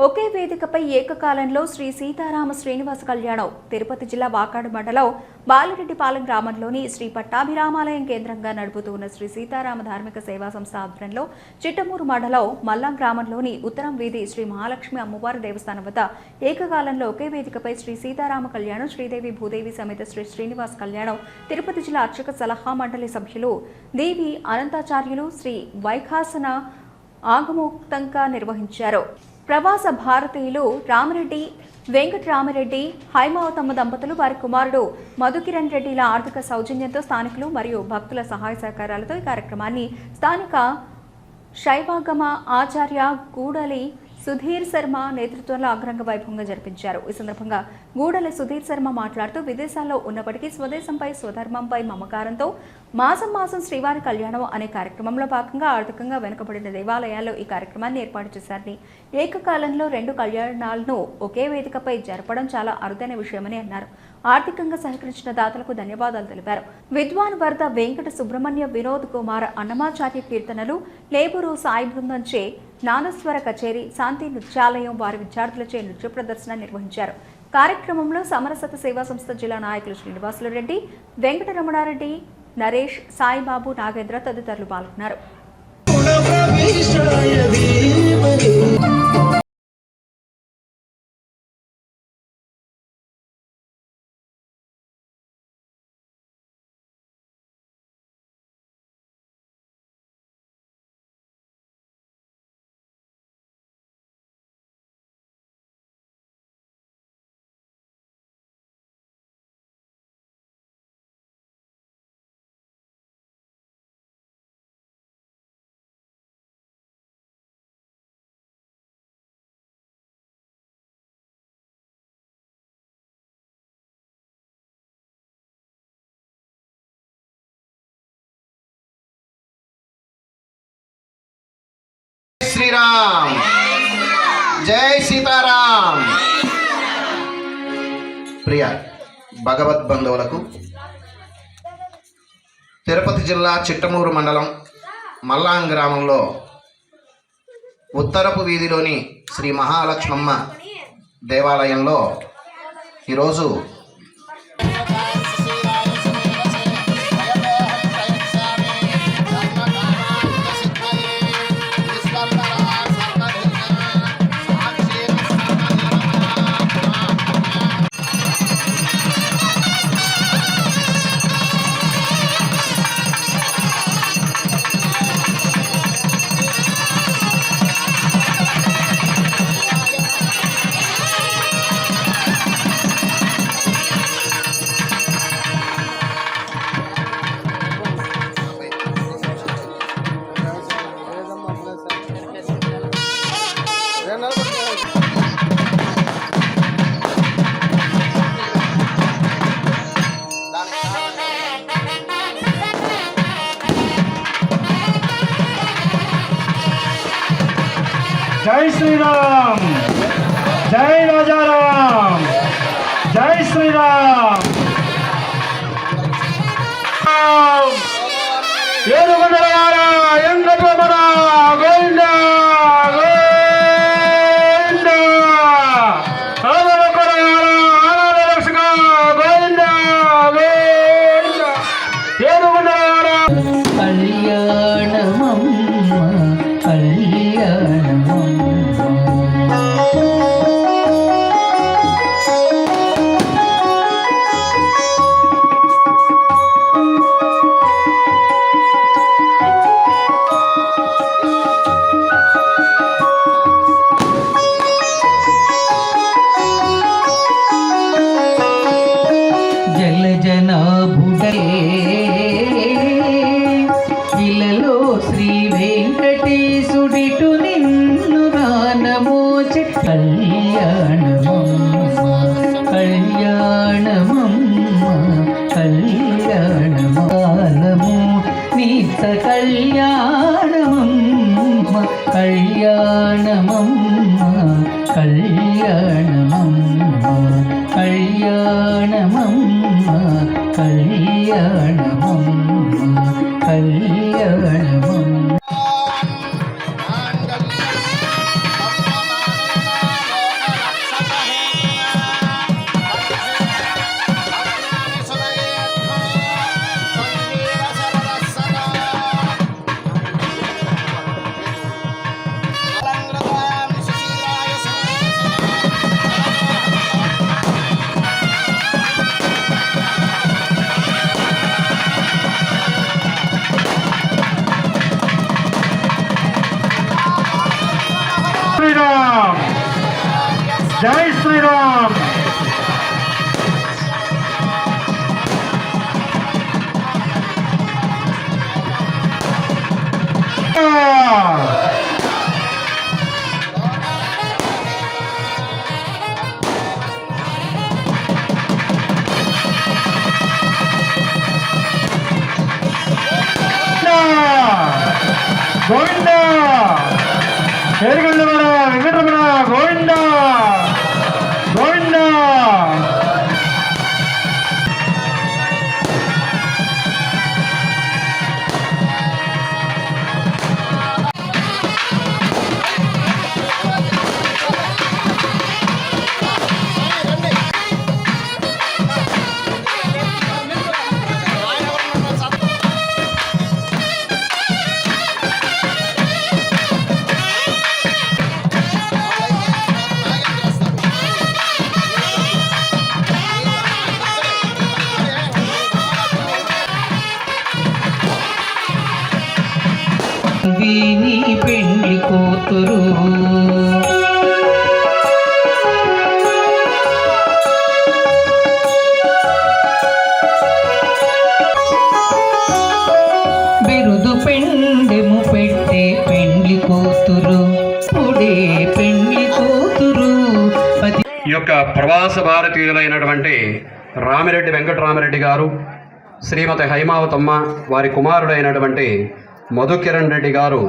ఒకే వేదికపై ఏకకాలంలో శ్రీ సీతారామ శ్రీనివాస కళ్యాణం తిరుపతి జిల్లా వాకాడు మండలం బాలిరెడ్డిపాలెం గ్రామంలోని శ్రీ పట్టాభిరామాలయం కేంద్రంగా నడుపుతున్న శ్రీ సీతారామ ధార్మిక సేవా సంస్థ ఆధ్వర్యంలో చిట్టమూరు మండలం మల్లాం గ్రామంలోని ఉత్తరం వీధి శ్రీ మహాలక్ష్మి అమ్మవారి దేవస్థానం వద్ద ఏకకాలంలో ఒకే వేదికపై శ్రీ సీతారామ కళ్యాణం శ్రీదేవి భూదేవి సమేత శ్రీ శ్రీనివాస కళ్యాణం తిరుపతి జిల్లా అర్చక సలహా మండలి సభ్యులు దేవి అనంతాచార్యులు శ్రీ వైఖాసన ఆగమోక్తంగా నిర్వహించారు. ప్రవాస భారతీయులు రామిరెడ్డి వెంకటరామిరెడ్డి హైమావతమ్మ దంపతులు వారి కుమారుడు మధుకిరణ్ రెడ్డిల ఆర్థిక సౌజన్యంతో స్థానికులు మరియు భక్తుల సహాయ సహకారాలతో ఈ కార్యక్రమాన్ని స్థానిక శైవాగమ ఆచార్య గూడలి సుధీర్ శర్మ నేతృత్వంలో అంగరంగ వైభవంగా జరిపించారు. ఈ సందర్భంగా గూడలి సుధీర్ శర్మ మాట్లాడుతూ విదేశాల్లో ఉన్నప్పటికీ స్వదేశంపై స్వధర్మంపై మమకారంతో మాసం మాసం శ్రీవారి కళ్యాణం అనే కార్యక్రమంలో భాగంగా ఆర్థికంగా వెనుకబడిన దేవాలయాల్లో ఈ కార్యక్రమాన్ని ఏర్పాటు చేశారని, ఏకకాలంలో 2 కళ్యాణాలను ఒకే వేదికపై జరపడం చాలా అరుదైన విషయమని అన్నారు. ఆర్థికంగా సహకరించిన దాతలకు ధన్యవాదాలు తెలిపారు. విద్వాన్ వరద వెంకట సుబ్రహ్మణ్య వినోద్ కుమార్ అన్నమాచార్య కీర్తనలు, లేబూరు సాయి బృందంచే నాదస్వర కచేరీ, శాంతి నృత్యాలయం వారి విద్యార్థులచే నృత్య ప్రదర్శన నిర్వహించారు. కార్యక్రమంలో సమరసత సేవా సంస్థ జిల్లా నాయకులు శ్రీనివాసులు రెడ్డి, వెంకటరమణారెడ్డి, నరేష్, సాయిబాబు, నాగేంద్ర తదితరులు పాల్గొన్నారు. శ్రీరామ్, జై సీతారాం. ప్రియ భగవద్ బంధువులకు, తిరుపతి జిల్లా చిట్టమూరు మండలం మల్లాం గ్రామంలో ఉత్తరపు వీధిలోని శ్రీ మహాలక్ష్మమ్మ దేవాలయంలో ఈరోజు జై శ్రీరామ్, జై రాజారాం, జై శ్రీరామ్. ఏడుకొండలవాడా వెంకటరమణ గోవింద గోవింద, ఆనందరక్షక గోవింద గోవింద. ఏడుకొండలవాడా కళ్యాణమమ్మ కళ్యాణమమ్మ. జలజనాభుడే ఇలలో శ్రీ వెంకటేశుడిటు నిన్ను గానమోచె. కళ్యాణమమ్మ కళ్యాణమమ్మ కళ్యాణమాలము నిత్య కళ్యాణమమ్మ కళ్యాణమమ్మ కళ్యాణమమ్మ కళ్యాణమమ్మ కళ్యాణమమ్మ కళ్యాణమమ్మ. జై శ్రీరామ్. గోవింద ఏడుగొండవాడ వెంకటరమణ గోవింద గోవింద. వీని పెండ్లి కూతురు బిరుదు పెండెము పెట్టే పెండ్లి కూతురు పుడే పెండ్లి కూతురు ఈ యొక్క ప్రవాస భారతీయులైనటువంటి రామిరెడ్డి వెంకటరామిరెడ్డి గారు, శ్రీమతి హైమావతమ్మ, వారి కుమారుడైనటువంటి మధుకిరణ్ రెడ్డి గారు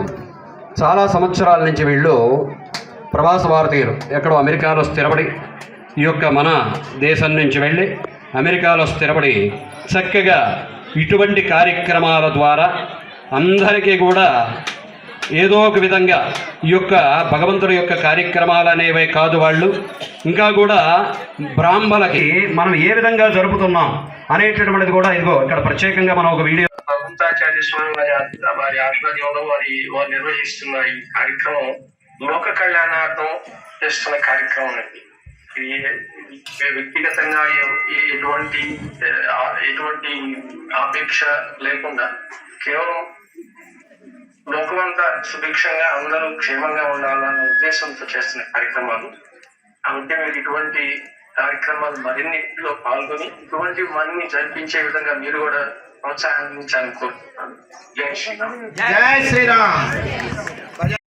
చాలా సంవత్సరాల నుంచి వీళ్ళు ప్రవాస భారతీయులు ఎక్కడో అమెరికాలో స్థిరపడి ఈ యొక్క మన దేశం నుంచి వెళ్ళి అమెరికాలో స్థిరపడి చక్కగా ఇటువంటి కార్యక్రమాల ద్వారా అందరికీ కూడా ఏదో ఒక విధంగా ఈ యొక్క భగవంతుడి యొక్క కార్యక్రమాలు అనేవే కాదు, వాళ్ళు ఇంకా కూడా బ్రాహ్మణులకి మనం ఏ విధంగా జరుపుతున్నాం అనేటటువంటిది కూడా ఇదిగో ఇక్కడ ప్రత్యేకంగా మనం ఒక వీడియో భగవంతాచార్య స్వామి వారి ఆధ్వర్యంలో వారు నిర్వహిస్తున్న ఈ కార్యక్రమం లోక కళ్యాణార్థం చేస్తున్న కార్యక్రమం అండి. ఇది వ్యక్తిగతంగా ఎటువంటి ఆపేక్ష లేకుండా కేవలం లోకమంతా సుభిక్షంగా అందరూ క్షేమంగా ఉండాలన్న ఉద్దేశంతో చేస్తున్న కార్యక్రమాలు. కాబట్టి మీరు ఇటువంటి కార్యక్రమాలు మరిన్నిలో పాల్గొని ఇటువంటి మరిన్ని జరిపించే విధంగా మీరు కూడా ప్రోత్సాహించాలని కోరుతున్నాను. జై శ్రీరామ్. జై శ్రీరామ్.